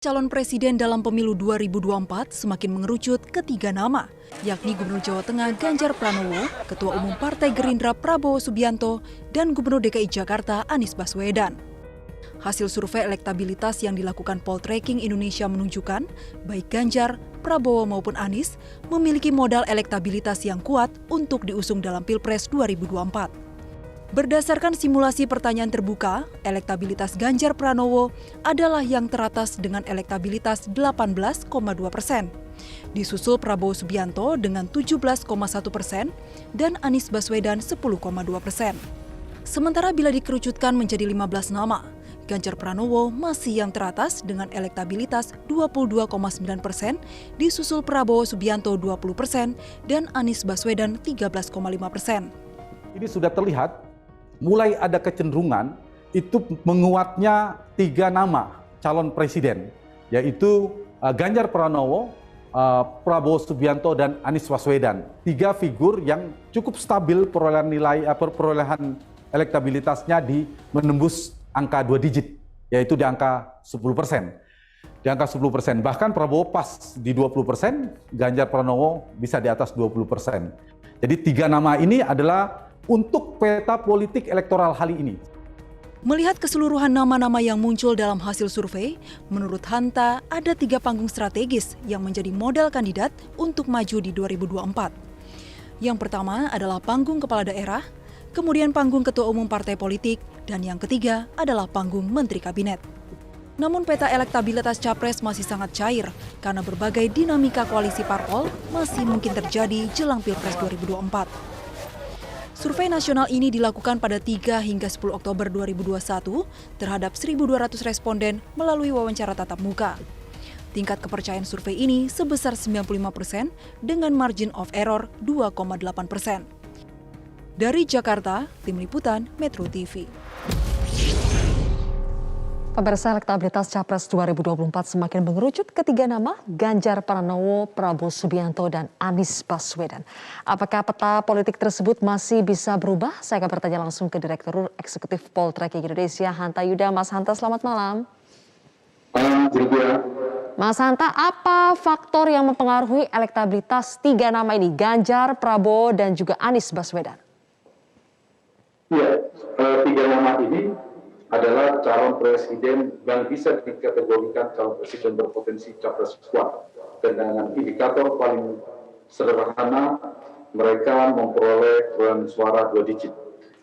Calon presiden dalam pemilu 2024 semakin mengerucut ke 3 nama, yakni Gubernur Jawa Tengah Ganjar Pranowo, Ketua Umum Partai Gerindra Prabowo Subianto, dan Gubernur DKI Jakarta Anies Baswedan. Hasil survei elektabilitas yang dilakukan Poltreking Indonesia menunjukkan, baik Ganjar, Prabowo maupun Anies memiliki modal elektabilitas yang kuat untuk diusung dalam Pilpres 2024. Berdasarkan simulasi pertanyaan terbuka, elektabilitas Ganjar Pranowo adalah yang teratas dengan elektabilitas 18,2%. Disusul Prabowo Subianto dengan 17,1% dan Anies Baswedan 10,2%. Sementara bila dikerucutkan menjadi 15 nama, Ganjar Pranowo masih yang teratas dengan elektabilitas 22,9%, disusul Prabowo Subianto 20% dan Anies Baswedan 13,5%. Ini sudah terlihat mulai ada kecenderungan itu menguatnya 3 nama calon presiden, yaitu Ganjar Pranowo, Prabowo Subianto, dan Anies Baswedan. 3 figur yang cukup stabil perolehan elektabilitasnya menembus angka 2 digit, yaitu di angka 10%. Di angka 10%, bahkan Prabowo pas di 20%, Ganjar Pranowo bisa di atas 20%. Jadi 3 nama ini adalah untuk peta politik elektoral kali ini. Melihat keseluruhan nama-nama yang muncul dalam hasil survei, menurut Hanta ada 3 panggung strategis yang menjadi modal kandidat untuk maju di 2024. Yang pertama adalah panggung kepala daerah, kemudian panggung ketua umum partai politik, dan yang ketiga adalah panggung menteri kabinet. Namun peta elektabilitas capres masih sangat cair karena berbagai dinamika koalisi parpol masih mungkin terjadi jelang Pilpres 2024. Survei nasional ini dilakukan pada 3 hingga 10 Oktober 2021 terhadap 1.200 responden melalui wawancara tatap muka. Tingkat kepercayaan survei ini sebesar 95% dengan margin of error 2,8%. Dari Jakarta, Tim Liputan Metro TV. Pemirsa, elektabilitas Capres 2024 semakin mengerucut ke 3 nama, Ganjar Pranowo, Prabowo Subianto, dan Anies Baswedan. Apakah peta politik tersebut masih bisa berubah? Saya akan bertanya langsung ke Direktur Eksekutif Poltreking Indonesia, Hanta Yuda. Mas Hanta, selamat malam. Mas Hanta, apa faktor yang mempengaruhi elektabilitas 3 nama ini, Ganjar, Prabowo, dan juga Anies Baswedan? Ya, 3 nama ini adalah calon presiden yang bisa dikategorikan calon presiden berpotensi capres kuat. Dan dengan indikator paling sederhana, mereka memperoleh perolehan suara 2 digit.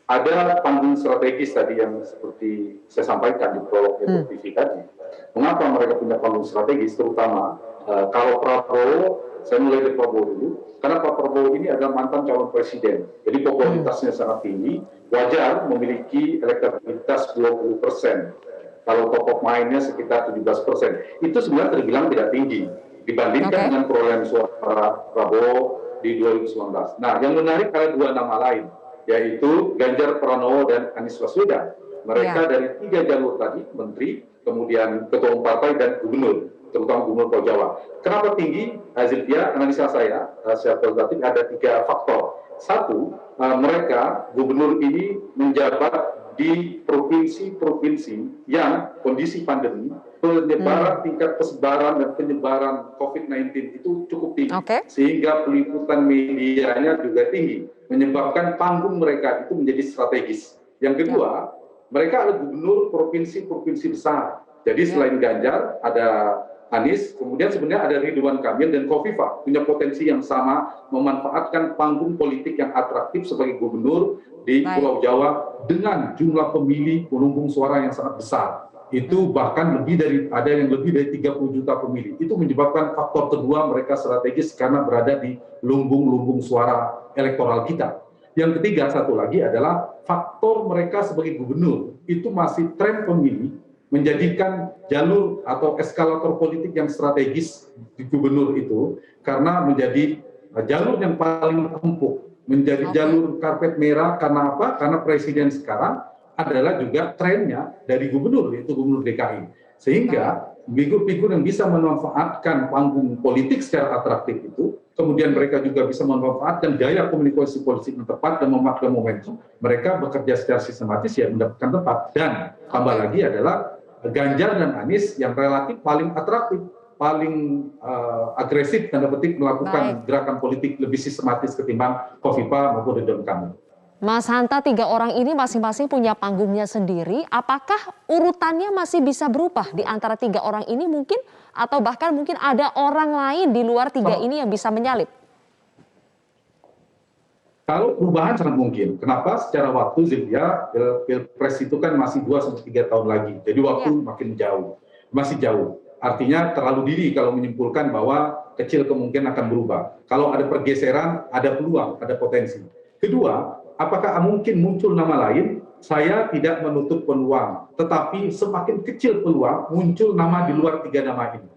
Ada panggung strategis tadi yang seperti saya sampaikan di prolog TV tadi. Mengapa mereka punya panggung strategis, terutama kalau Prabowo, saya mulai dari Prabowo dulu, karena Pak Prabowo ini adalah mantan calon presiden, jadi popularitasnya sangat tinggi, wajar memiliki elektabilitas 20%. Kalau top mainnya sekitar 17%. Itu sebenarnya terbilang tidak tinggi dibandingkan dengan perolehan suara Prabowo di 2019. Nah, yang menarik ada 2 nama lain, yaitu Ganjar Pranowo dan Anies Baswedan. Mereka dari 3 jalur tadi, menteri, kemudian ketua umum partai, dan gubernur, terutama Gubernur Pulau Jawa. Kenapa tinggi? Zilvia, analisa saya, secara kualitatif ada 3 faktor. 1, mereka, gubernur ini menjabat di provinsi-provinsi yang kondisi pandemi, penyebaran tingkat persebaran dan penyebaran COVID-19 itu cukup tinggi. Sehingga peliputan medianya juga tinggi, menyebabkan panggung mereka itu menjadi strategis. Yang kedua, mereka adalah gubernur provinsi-provinsi besar. Jadi selain Ganjar, ada Anies, kemudian sebenarnya ada Ridwan Kamil dan Khofifah, punya potensi yang sama memanfaatkan panggung politik yang atraktif sebagai gubernur di Pulau Jawa dengan jumlah pemilih pelumbung suara yang sangat besar. Itu bahkan ada yang lebih dari 30 juta pemilih. Itu menyebabkan faktor kedua mereka strategis karena berada di lumbung-lumbung suara elektoral kita. Yang ketiga, satu lagi adalah faktor mereka sebagai gubernur. Itu masih tren pemilih menjadikan jalur atau eskalator politik yang strategis di gubernur itu karena menjadi jalur yang paling empuk, menjadi jalur karpet merah. Karena apa? Karena presiden sekarang adalah juga trennya dari gubernur, yaitu gubernur DKI. Sehingga figur-figur yang bisa memanfaatkan panggung politik secara atraktif itu, kemudian mereka juga bisa memanfaatkan gaya komunikasi politik yang tepat dan memaknai momentum, mereka bekerja secara sistematis ya mendapatkan tempat. Dan tambah lagi adalah Ganjar dan Anies yang relatif paling atraktif, paling agresif tanda petik melakukan gerakan politik lebih sistematis ketimbang Khofifah maupun Ridwan Kamil. Mas Hanta, 3 orang ini masing-masing punya panggungnya sendiri. Apakah urutannya masih bisa berubah di antara 3 orang ini mungkin? Atau bahkan mungkin ada orang lain di luar 3 ini yang bisa menyalip? Kalau perubahan sangat mungkin. Kenapa? Secara waktu, Zilvia, Pilpres itu kan masih 2-3 tahun lagi. Jadi waktu makin jauh. Masih jauh. Artinya terlalu dini kalau menyimpulkan bahwa kecil kemungkinan akan berubah. Kalau ada pergeseran, ada peluang, ada potensi. Kedua, apakah mungkin muncul nama lain? Saya tidak menutup peluang. Tetapi semakin kecil peluang muncul nama di luar 3 nama ini.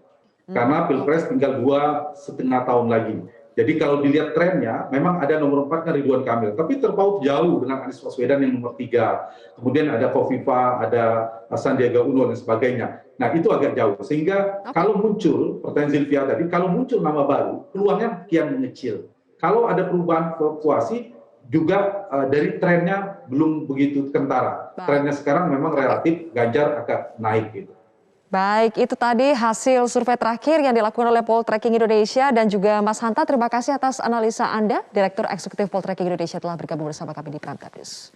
Karena Pilpres tinggal 2,5 tahun lagi. Jadi kalau dilihat trennya, memang ada nomor 4-nya Ridwan Kamil, tapi terpaut jauh dengan Anies Baswedan yang nomor 3. Kemudian ada Khofifah, ada Sandiaga Uno dan sebagainya. Nah itu agak jauh. Sehingga kalau muncul, pertanyaan Zilvia tadi, kalau muncul nama baru, peluangnya kian mengecil. Kalau ada perubahan fluktuasi, juga dari trennya belum begitu kentara. Trennya sekarang memang relatif Ganjar agak naik gitu. Baik, itu tadi hasil survei terakhir yang dilakukan oleh Poltreking Indonesia dan juga Mas Hanta, terima kasih atas analisa Anda. Direktur Eksekutif Poltreking Indonesia telah bergabung bersama kami di Prime News.